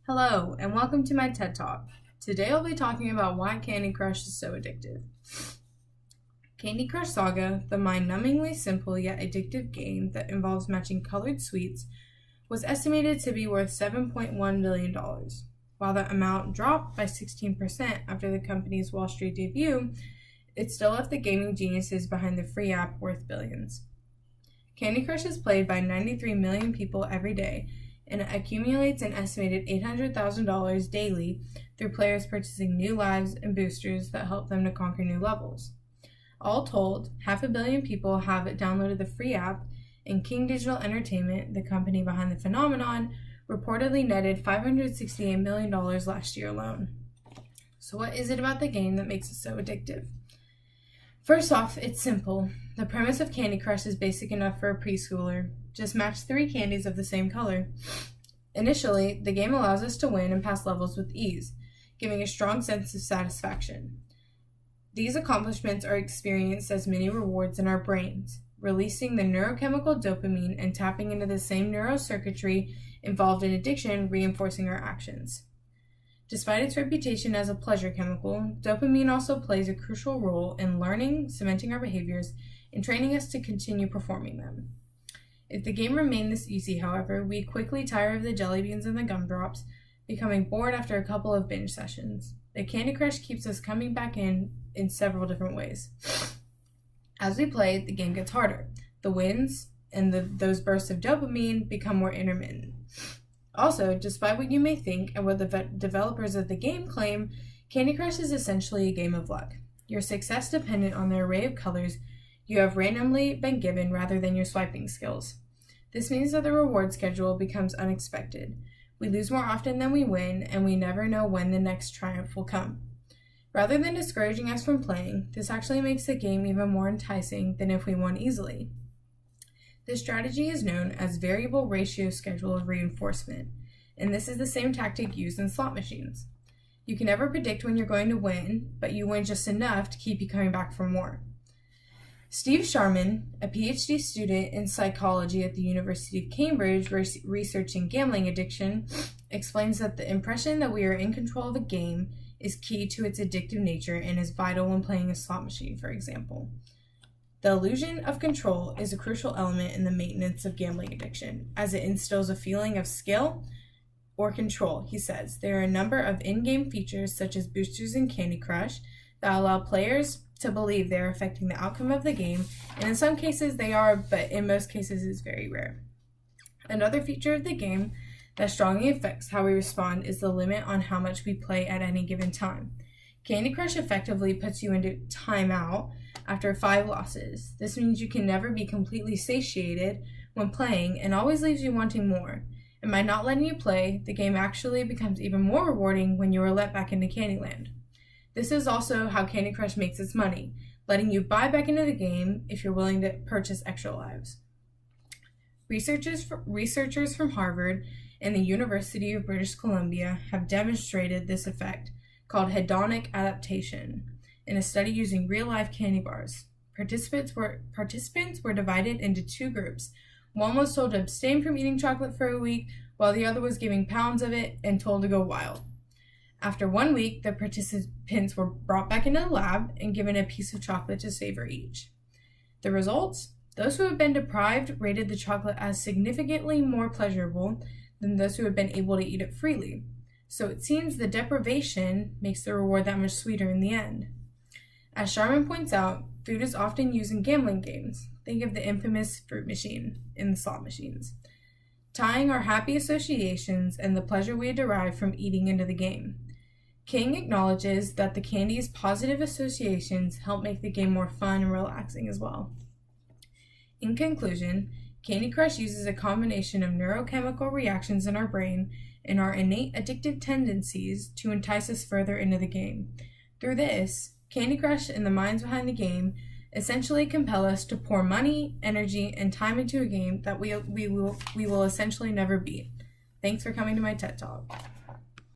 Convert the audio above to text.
Hello, and welcome to my TED Talk. Today I'll be talking about why Candy Crush is so addictive. Candy Crush Saga, the mind-numbingly simple yet addictive game that involves matching colored sweets, was estimated to be worth $7.1 billion. While the amount dropped by 16% after the company's Wall Street debut, it still left the gaming geniuses behind the free app worth billions. Candy Crush is played by 93 million people every day, and it accumulates an estimated $800,000 daily through players purchasing new lives and boosters that help them to conquer new levels. All told, 500 million people have downloaded the free app, and King Digital Entertainment, the company behind the phenomenon, reportedly netted $568 million last year alone. So what is it about the game that makes it so addictive? First off, it's simple. The premise of Candy Crush is basic enough for a preschooler. Just match 3 candies of the same color. Initially, the game allows us to win and pass levels with ease, giving a strong sense of satisfaction. These accomplishments are experienced as mini rewards in our brains, releasing the neurochemical dopamine and tapping into the same neurocircuitry involved in addiction, reinforcing our actions. Despite its reputation as a pleasure chemical, dopamine also plays a crucial role in learning, cementing our behaviors, and training us to continue performing them. If the game remained this easy, however, we quickly tire of the jelly beans and the gumdrops, becoming bored after a couple of binge sessions. The Candy Crush keeps us coming back in several different ways. As we play, the game gets harder. The wins and those bursts of dopamine become more intermittent. Also, despite what you may think and what the developers of the game claim, Candy Crush is essentially a game of luck. Your success dependent on the array of colors you have randomly been given rather than your swiping skills. This means that the reward schedule becomes unexpected. We lose more often than we win, and we never know when the next triumph will come. Rather than discouraging us from playing, this actually makes the game even more enticing than if we won easily. This strategy is known as variable ratio schedule of reinforcement, and this is the same tactic used in slot machines. You can never predict when you're going to win, but you win just enough to keep you coming back for more. Steve Sharman, a PhD student in psychology at the University of Cambridge researching gambling addiction, explains that the impression that we are in control of a game is key to its addictive nature and is vital when playing a slot machine, for example. The illusion of control is a crucial element in the maintenance of gambling addiction, as it instills a feeling of skill or control, he says. There are a number of in-game features, such as boosters in Candy Crush, that allow players to believe they are affecting the outcome of the game, and in some cases they are, but in most cases it's very rare. Another feature of the game that strongly affects how we respond is the limit on how much we play at any given time. Candy Crush effectively puts you into timeout after 5 losses. This means you can never be completely satiated when playing and always leaves you wanting more. And by not letting you play, the game actually becomes even more rewarding when you are let back into Candyland. This is also how Candy Crush makes its money, letting you buy back into the game if you're willing to purchase extra lives. Researchers from Harvard and the University of British Columbia have demonstrated this effect, called hedonic adaptation, in a study using real-life candy bars. Participants were divided into 2 groups. One was told to abstain from eating chocolate for a week, while the other was given pounds of it and told to go wild. After 1 week, the participants were brought back into the lab and given a piece of chocolate to savor each. The results? Those who had been deprived rated the chocolate as significantly more pleasurable than those who had been able to eat it freely. So it seems the deprivation makes the reward that much sweeter in the end. As Sharman points out, food is often used in gambling games. Think of the infamous fruit machine in the slot machines, tying our happy associations and the pleasure we derive from eating into the game. King acknowledges that the candy's positive associations help make the game more fun and relaxing as well. In conclusion, Candy Crush uses a combination of neurochemical reactions in our brain and our innate addictive tendencies to entice us further into the game. Through this, Candy Crush and the minds behind the game essentially compel us to pour money, energy, and time into a game that we will essentially never beat. Thanks for coming to my TED Talk.